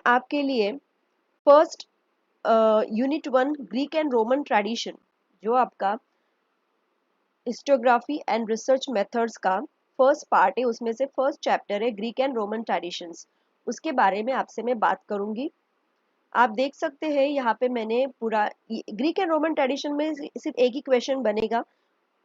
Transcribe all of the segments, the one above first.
आपके लिए first unit 1 Greek and Roman tradition, जो आपका हिस्टोग्राफी एंड रिसर्च मेथड्स का फर्स्ट पार्ट है, उसमें से फर्स्ट चैप्टर है ग्रीक एंड रोमन ट्रेडिशंस। उसके बारे में आपसे मैं बात करूंगी। आप देख सकते हैं यहाँ पे मैंने पूरा ग्रीक एंड रोमन ट्रेडिशन में सिर्फ एक ही क्वेश्चन बनेगा,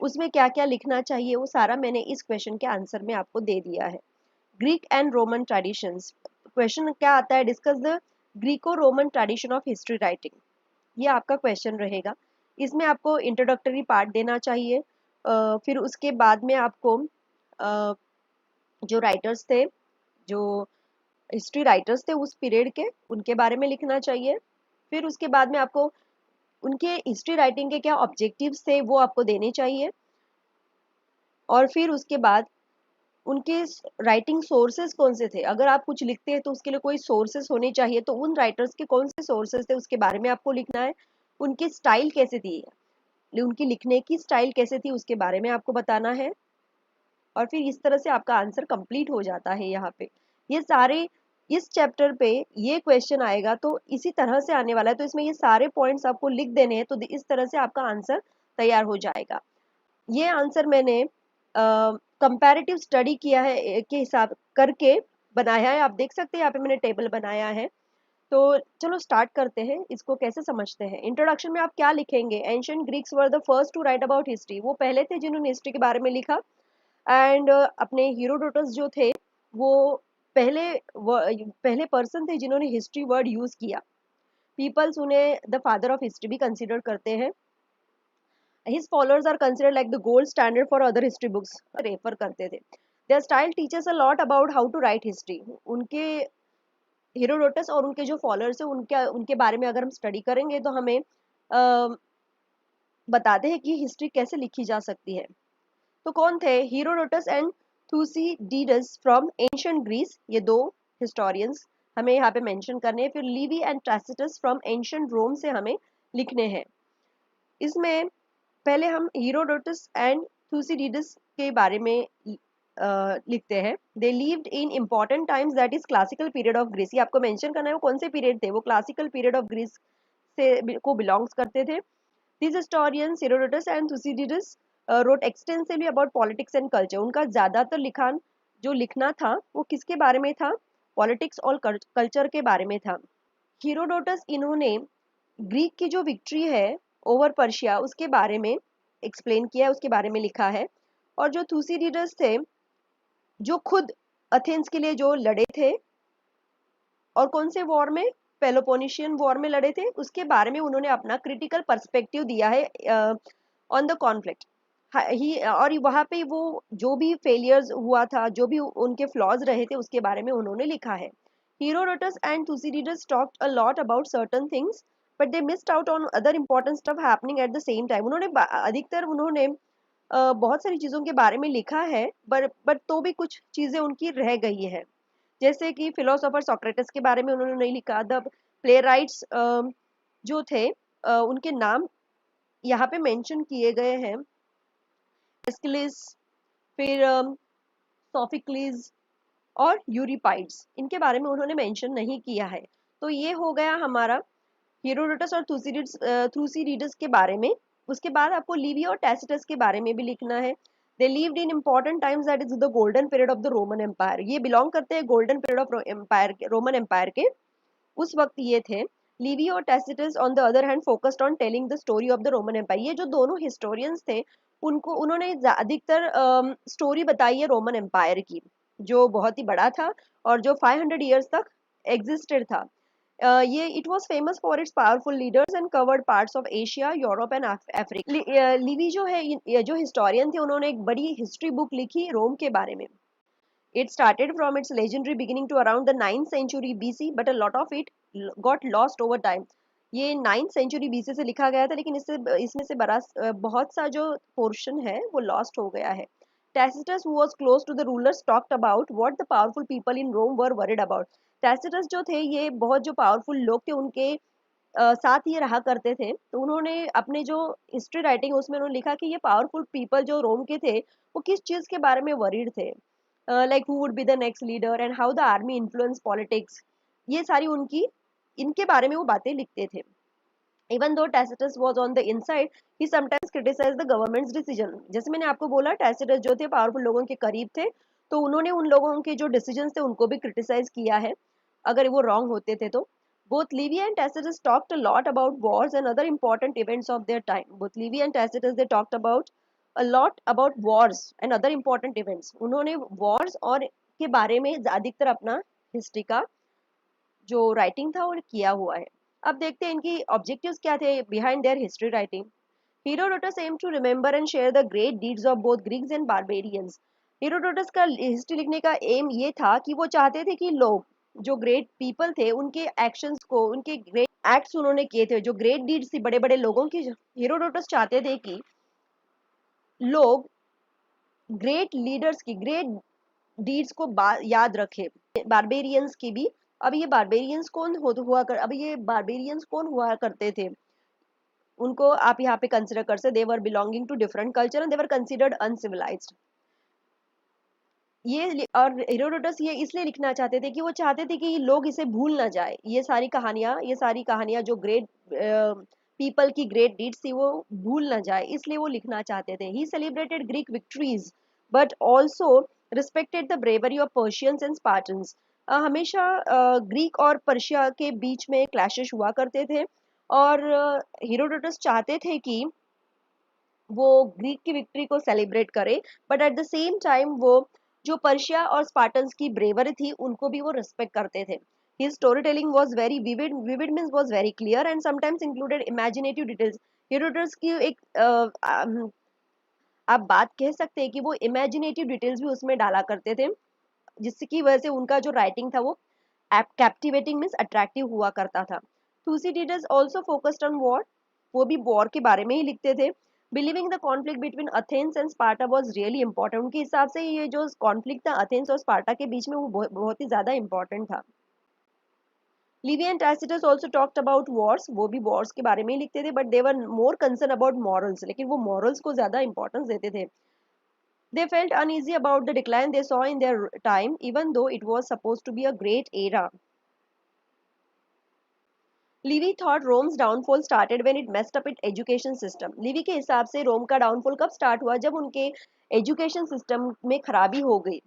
उसमें क्या क्या लिखना चाहिए वो सारा मैंने इस क्वेश्चन के आंसर में आपको दे दिया है। Greek and Roman traditions question क्या आता है, discuss the Greco Roman tradition of history writing, ये आपका क्वेश्चन रहेगा। इसमें आपको इंट्रोडक्टरी पार्ट देना चाहिए। फिर उसके बाद में आपको जो राइटर्स थे, जो हिस्ट्री राइटर्स थे उस पीरियड के, उनके बारे में लिखना चाहिए। फिर उसके बाद में आपको उनके हिस्ट्री राइटिंग के क्या ऑब्जेक्टिव्स थे वो आपको देने चाहिए। और फिर उसके बाद उनके राइटिंग सोर्सेज कौन से थे, अगर आप कुछ लिखते हैं तो उसके लिए कोई सोर्सेज होने चाहिए, तो उन राइटर्स के कौन से सोर्सेज थे उसके बारे में आपको लिखना है। उनकी स्टाइल कैसे थी, उनकी लिखने की स्टाइल कैसे थी उसके बारे में आपको बताना है। और फिर इस तरह से आपका आंसर कंप्लीट हो जाता है। यहाँ पे ये सारे इस चैप्टर पे ये क्वेश्चन आएगा तो इसी तरह से आने वाला है, तो इसमें ये सारे पॉइंट्स आपको लिख देने हैं, तो इस तरह से आपका आंसर तैयार हो जाएगा। ये आंसर मैंने कंपैरेटिव स्टडी किया है के हिसाब करके बनाया है। आप देख सकते हैं यहाँ पे मैंने टेबल बनाया है। तो चलो स्टार्ट करते हैं, इसको कैसे समझते हैं। इंट्रोडक्शन में आप क्या लिखेंगे, ancient Greeks were the first to write about history, वो पहले थे जिन्होंने हिस्ट्री के बारे में लिखा। एंड अपने हीरोडोटस जो थे वो पहले पहले पर्सन थे जिन्होंने हिस्ट्री वर्ड यूज किया। पीपल्स उन्हें द फादर ऑफ हिस्ट्री भी कंसिडर करते हैं। His followers are considered like the gold standard for other history books, refer करते थे। Their style teaches a lot about how to write history। उनके Herodotus और उनके जो फॉलोअर्स हैं उनके उनके बारे में अगर हम स्टडी करेंगे तो हमें बताते हैं कि हिस्ट्री कैसे लिखी जा सकती है। तो कौन थे, Herodotus and Thucydides from ancient Greece, ये दो हिस्टोरियंस हमें यहाँ पे मेंशन करने हैं। फिर Livy and Tacitus from ancient Rome से हमें लिखने हैं। इसमें पहले हम हीरोडोटस एंड थुसिडीडस के बारे में लिखते हैं। They lived in important times, that is classical period of Greece. ये आपको मेंशन करना है वो कौन से पीरियड थे, वो क्लासिकल पीरियड ऑफ ग्रीस से को बिलोंग्स करते थे। This historians Herodotus and Thucydides wrote extensively about politics and culture. उनका ज्यादातर लिखान जो लिखना था वो किसके बारे में था, पॉलिटिक्स और कल्चर के बारे में था। हीरोडोटस इन्होंने ग्रीक की जो विक्ट्री है ओवर पर्शिया उसके बारे में एक्सप्लेन किया है, उसके बारे में लिखा है। और जो थुसिडीडस थे जो खुद अथेंस के लिए जो लड़े थे और कौन से वॉर में, पेलोपोनेशियन वॉर में लड़े थे, उसके बारे में उन्होंने अपना क्रिटिकल पर्सपेक्टिव दिया है ऑन द कॉन्फ्लिक्ट। ही और वहाँ पे वो जो भी फेलियर्स हुआ था, जो भी उनके फ्लॉज रहे थे उसके बारे में उन्होंने लिखा है। Herodotus and Thucydides talked a lot about certain things, but they missed out on other important stuff happening at the same time। उन्होंने अधिकतर उन्होंने बहुत सारी चीज़ों के बारे में लिखा है, बट तो भी कुछ चीज़ें उनकी रह गई है। जैसे कि फिलोसोफर सोक्रेटिस के बारे में उन्होंने नहीं लिखा। द प्ले राइट्स जो थे उनके नाम यहाँ पे मेंशन किए गए हैं, एस्किलिस, फिर सोफिक्लिस और यूरिपाइड्स, इनके बारे में उन्होंने मेंशन नहीं किया है। तो ये हो गया हमारा हेरोडोटस और थुसिडीडस के बारे में। उसके बाद आपको लिवी और टैसिटस के बारे में भी लिखना है। They lived in important times, that is the golden period of the Roman Empire. ये बिलोंग करते हैं गोल्डन पीरियड ऑफ एम्पायर के, रोमन एम्पायर के, उस वक्त ये थे। लिवी और Tacitus on the other hand focused on telling the story of the Roman Empire. ये जो दोनों हिस्टोरियंस थे उनको उन्होंने अधिकतर स्टोरी बताई है रोमन एम्पायर की, जो बहुत ही बड़ा था और जो 500 ईयर्स तक एग्जिस्टेड था। ये it was famous for its powerful leaders and covered parts of Asia, Europe and Africa. Levi जो है, ये जो हिस्टोरियन थे, उन्होंने एक बड़ी हिस्ट्री बुक लिखी रोम के बारे में। It started from its legendary beginning to around the 9th century BC, but a lot of it got lost over time। ये 9th century BC से लिखा गया था, लेकिन इसमें से बहुत सा जो पोर्शन है वो लॉस्ट हो गया है। Tacitus, who was close to the rulers, talked about what the powerful people in Rome were worried about। Tacitus जो थे ये बहुत जो पावरफुल लोग थे उनके साथ ये रहा करते थे, तो उन्होंने अपने जो हिस्ट्री राइटिंग उसमें उन्होंने लिखा कि ये पावरफुल पीपल जो रोम के थे वो किस चीज़ के बारे में वरीड थे। Like who would be the next leader and how the army influenced politics। ये सारी उनकी, इनके बारे में वो बातें लिखते थे। Even though Tacitus was on the inside, he sometimes criticized the government's decision. जैसे मैंने आपको बोला, Tacitus जो थे पावरफुल लोगों के करीब थे, तो उन्होंने उन लोगों के जो डिसीजन थे उनको भी क्रिटिसाइज किया है अगर वो रॉन्ग होते थे तो। Both Livy and Tacitus talked a lot about wars and other important events of their time. Both Livy and Tacitus they talked about a lot about wars and other important events. उन्होंने wars और के बारे में अधिकतर अपना history का जो writing था वो किया हुआ है। अब देखते हैं इनकी ऑब्जेक्टिव्स क्या थे behind their history writing. Herodotus aim to remember and share the great deeds of both Greeks and barbarians. Herodotus का हिस्ट्री लिखने का एम ये था कि वो चाहते थे कि लोग जो ग्रेट पीपल थे उनके एक्शंस को, उनके ग्रेट एक्ट्स उन्होंने किए थे, जो ग्रेट डीड्स थी बड़े बड़े लोगों की, हेरोडोटस चाहते थे कि लोग ग्रेट लीडर्स की ग्रेट डीड्स को याद रखे, बारबेरियंस की भी। अब ये बारबेरियंस कौन हुआ करते थे, उनको आप यहाँ पे कंसिडर कर सकते, they were belonging to different culture and they were considered uncivilised. ये और हेरोडोटस ये इसलिए लिखना चाहते थे कि वो चाहते थे कि लोग इसे भूल ना जाए, ये सारी कहानियां जो ग्रेट पीपल की ग्रेट डीड्स थी वो भूल ना जाए, इसलिए वो लिखना चाहते थे। He celebrated Greek victories but also respected the bravery of Persians and Spartans. हमेशा ग्रीक और पर्शिया के बीच में क्लैशेस हुआ करते थे और हेरोडोटस चाहते थे कि वो ग्रीक की विक्ट्री को सेलिब्रेट करे, but at the same time वो जो पर्शिया और स्पार्टन्स की ब्रेवरी थी उनको भी वो रिस्पेक्ट करते थे। His storytelling was very vivid. Vivid means was very clear and sometimes included imaginative details. Herodotus की एक आप बात कह सकते हैं कि वो इमेजिनेटिव डिटेल्स भी उसमें डाला करते थे, जिसकी वजह से उनका जो राइटिंग था वो कैप्टिवेटिंग मीन्स अट्रैक्टिव हुआ करता था। थुसिडिडस आल्सो फोकस्ड ऑन वॉर, वो भी वॉर के बारे में ही लिखते थे। Believing the conflict between Athens and Sparta was really important, उनके हिसाब से ये जो कॉन्फ्लिक्ट था अथेंस और स्पार्टा के बीच में वो बहुत ही ज्यादा इंपॉर्टेंट था। Levi and Tacitus also talked about Wars, वो भी वॉर्स के बारे में ही लिखते थे, but they were more concern about morals, लेकिन वो मॉरल्स को ज्यादा इंपॉर्टेंस देते थे। They felt uneasy about the decline they saw in their time, even though it was supposed to be a great era. Levi thought roams downfall started when it messed up it education system. Levi के हिसाब से रोम का downfall कब start हुआ, जब उनके education system में खराबी हो गई,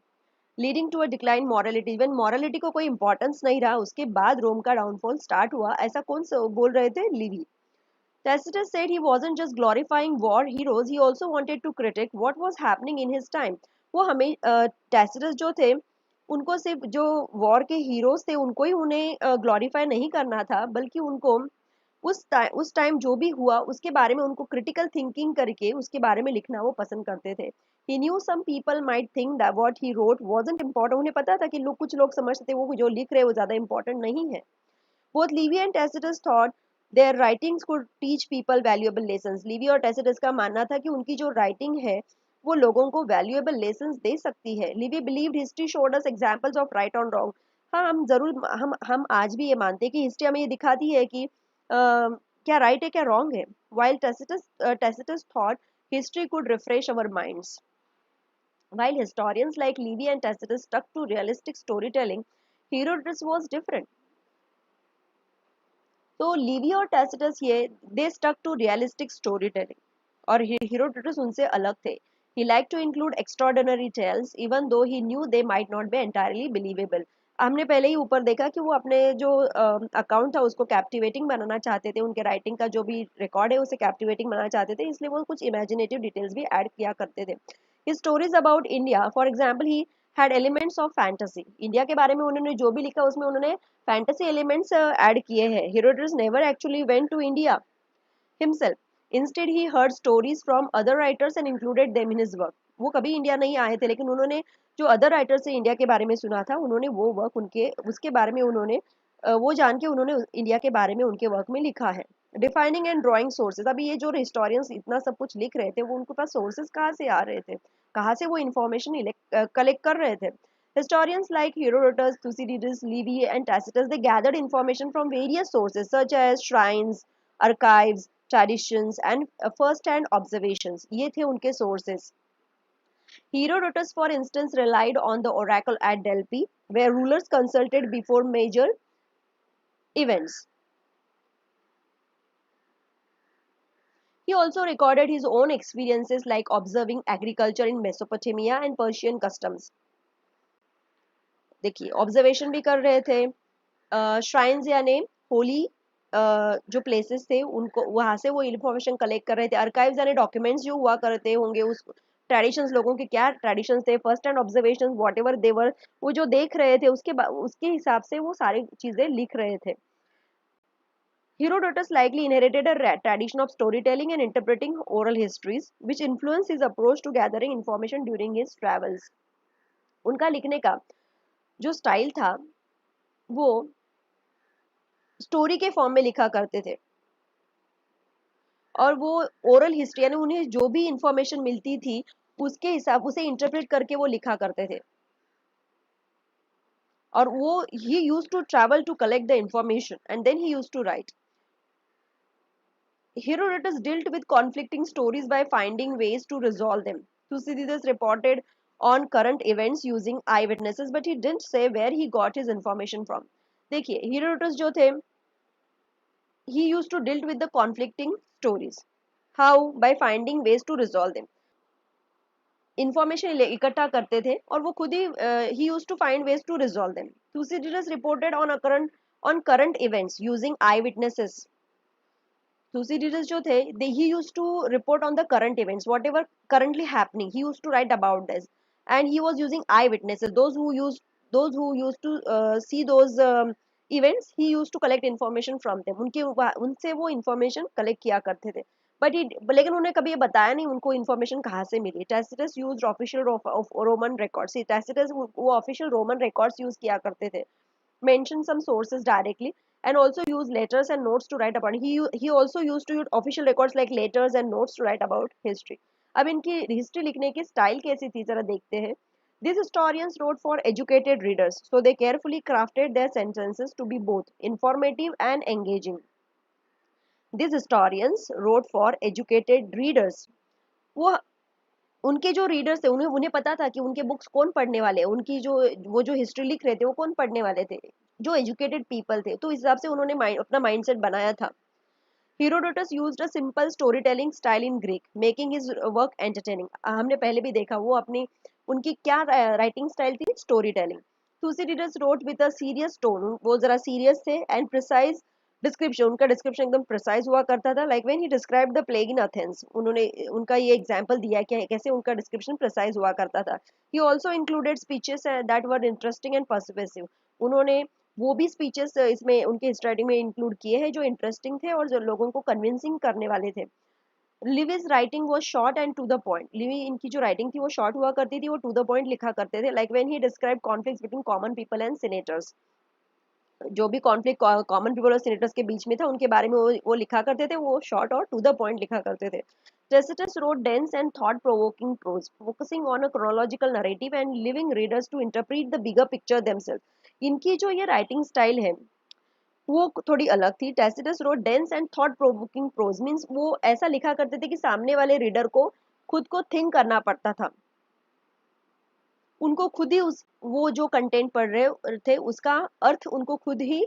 leading to a decline morality. When morality को कोई इंपॉर्टेंस नहीं रहा उसके बाद रोम का डाउनफॉल स्टार्ट हुआ, ऐसा कौन बोल रहे थे, Levi. Tacitus said he wasn't just glorifying war heroes, he also wanted to critique what was happening in his time. वो हमें टैसिटस जो थे उनको सिर्फ जो वॉर के हीरोज थे उनको ही उन्हें ग्लोरीफाई नहीं करना था, बल्कि उनको उस टाइम जो भी हुआ उसके बारे में उनको क्रिटिकल थिंकिंग करके उसके बारे में लिखना वो पसंद करते थे। He knew some people might think that what he wrote wasn't important. उन्हें पता था कि कुछ लोग समझते थे वो जो लिख रहे वो ज्यादा important नहीं है। Both Livy and Tacitus thought their writings could teach people valuable lessons. Livy और Tacitus का मानना था कि उनकी जो राइटिंग है वो लोगों को valuable lessons दे सकती है। Livy believed history showed us examples of right and wrong. हाँ, हम जरूर हम आज भी ये मानते हैं कि हिस्ट्री हमें ये दिखाती है कि क्या राइट है क्या रॉन्ग है। While Tacitus thought history could refresh our minds. While historians like Livy and Tacitus stuck to realistic storytelling, Herodotus was different. तो लिवी और टैसिटस ये they stuck to realistic story telling और Herodotus उनसे अलग थे। He like to include extraordinary tales even though he knew they might not be entirely believable. हमने पहले ही ऊपर देखा कि वो अपने जो अकाउंट था उसको कैप्टिवेटिंग बनाना चाहते थे, उनके राइटिंग का जो भी रिकॉर्ड है उसे कैप्टिवेटिंग बनाना चाहते थे, इसलिए वो कुछ इमेजिनेटिव डिटेल्स भी ऐड किया करते थे। His stories about India for example he had elements of fantasy. India के बारे में उन्होंने जो भी लिखा उसमें उन्होंने फैंटेसी एलिमेंट्स ऐड किए हैं। Herodotus never actually went to India himself. Instead, he heard stories from other writers and included them in his work. वो कभी इंडिया नहीं आए थे, लेकिन उन्होंने जो अदर राइटर से इंडिया के बारे में सुना था उन्होंने वो वर्क उनके उसके बारे में उन्होंने वो जान के उन्होंने इंडिया के बारे में उनके वर्क में लिखा है। डिफाइनिंग एंड ड्राइंग सोर्सेज, अभी ये जो हिस्टोरियंस इतना सब कुछ लिख रहे थे वो उनके पास सोर्सेज कहाँ से आ रहे थे, कहाँ से वो इंफॉर्मेशन कलेक्ट कर रहे थे। Historians like Herodotus, Thucydides, Livy, and Tacitus they gathered information from various sources such as shrines, archives, traditions, and first-hand observations. ये थे उनके sources. Herodotus, for instance, relied on the oracle at Delphi, where rulers consulted before major events. He also recorded his own experiences like observing agriculture in Mesopotamia and Persian customs. देखिए observation भी कर रहे थे, shrines यानी होली जो places थे उनको वहां से वो इंफॉर्मेशन कलेक्ट कर रहे थे, आर्काइव्स यानी डॉक्यूमेंट्स जो हुआ करते होंगे उस ट्रेडिशंस, लोगों के क्या ट्रेडिशंस थे, first hand observation whatever there, वो जो देख रहे थे उसके हिसाब से वो सारी चीजें लिख रहे थे. Herodotus likely inherited a tradition of storytelling and interpreting oral histories, which influenced his approach to gathering information during his travels. उनका लिखने का जो स्टाइल था वो स्टोरी के फॉर्म में लिखा करते थे, और वो ओरल हिस्ट्री यानी उन्हें जो भी इंफॉर्मेशन मिलती थी उसके हिसाब उसे इंटरप्रेट करके वो लिखा करते थे. और वो he used to travel to collect the information and then he used to write. Herodotus dealt with conflicting stories by finding ways to resolve them. Thucydides reported on current events using eyewitnesses, but he didn't say where he got his information from. देखिए Herodotus जो थे, he used to deal with the conflicting stories. How? By finding ways to resolve them. Information इकट्ठा करते थे और वो खुद ही he used to find ways to resolve them. Thucydides reported on current events using eyewitnesses. Thucydides जो थे, he used to report on the current events, whatever currently happening. He used to write about this, and he was using eyewitnesses. Those who used to see those events, he used to collect information from them. उनसे वो information collect किया करते थे. लेकिन उन्हें कभी ये बताया नहीं उनको information कहाँ से मिली. Tacitus used official of Roman records. Tacitus वो official Roman records use किया करते थे. Mention some sources directly and also use letters and notes to write about. He also used to use official records like letters and notes to write about history. अब इनकी history लिखने की style कैसी थी जरा देखते हैं. These historians wrote for educated readers, so they carefully crafted their sentences to be both informative and engaging. These historians wrote for educated readers. वो उनके जो रीडर्स थे उन्हें उन्हें पता था कि उनके बुक्स कौन पढ़ने वाले हैं, उनकी जो वो जो हिस्ट्री लिख रहे थे वो कौन पढ़ने वाले थे, जो एजुकेटेड पीपल थे. तो इस हिसाब से उन्होंने अपना माइंडसेट बनाया था. Herodotus used a simple storytelling style in Greek, making his work entertaining. हमने पहले भी देखा वो अपनी उनकी क्या राइटिंग स्टाइल थी, story telling. Thucydides wrote with a serious tone, वो जरा सीरियस थे, and precise डिस्क्रिप्शन, उनका डिस्क्रिप्शन एकदम प्रिसाइज हुआ करता था. Like when he describe the plague in Athens, उन्होंने उनका ये एग्जांपल दिया कि कैसे उनका डिस्क्रिप्शन प्रिसाइज हुआ करता था. ही also included speeches that were interesting and persuasive. उन्होंने वो भी स्पीचेस इसमें उनके स्टडी में इंक्लूड किए हैं जो इंटरेस्टिंग थे और जो लोगों को कन्विंसिंग करने वाले थे. Livy's writing was short and to the point. Livy इनकी जो राइटिंग थी वो शॉर्ट हुआ करती थी, वो टू द पॉइंट लिखा करते थे. Like when he describe conflicts between common people and senators, जो भी कॉन्फ्लिक्ट कॉमन पीपल और सीनेटर्स के बीच में था उनके बारे में वो लिखा करते थे, वो शॉर्ट और टू द पॉइंट लिखा करते थे. Tacitus wrote dense and thought-provoking prose, focusing on a chronological narrative and leaving readers to interpret the bigger picture themselves. इनकी जो ये राइटिंग स्टाइल है वो थोड़ी अलग थी. Tacitus wrote dense and thought-provoking prose means वो ऐसा लिखा करते थे कि सामने वाले रीडर को खुद को थिंक करना पड़ता था, उनको खुद ही वो जो कंटेंट पढ़ रहे थे उसका अर्थ उनको खुद ही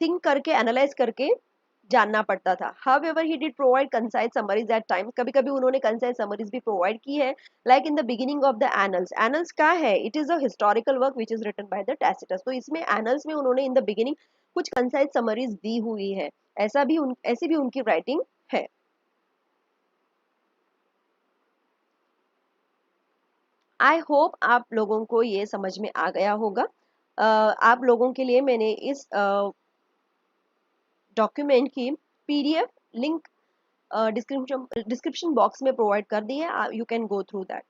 थिंक करके एनालाइज करके जानना पड़ता था. However, he did provide concise summaries at times. कभी कभी उन्होंने concise summaries भी प्रोवाइड की है. Like in the beginning of the Annals. Annals क्या है? It is a historical work which is written by the Tacitus. तो इसमें Annals में उन्होंने in the beginning कुछ concise summaries दी हुई है. ऐसी भी उनकी राइटिंग है. आई होप आप लोगों को ये समझ में आ गया होगा. आप लोगों के लिए मैंने इस डॉक्यूमेंट की पीडीएफ लिंक डिस्क्रिप्शन बॉक्स में प्रोवाइड कर दी है. You can go through that.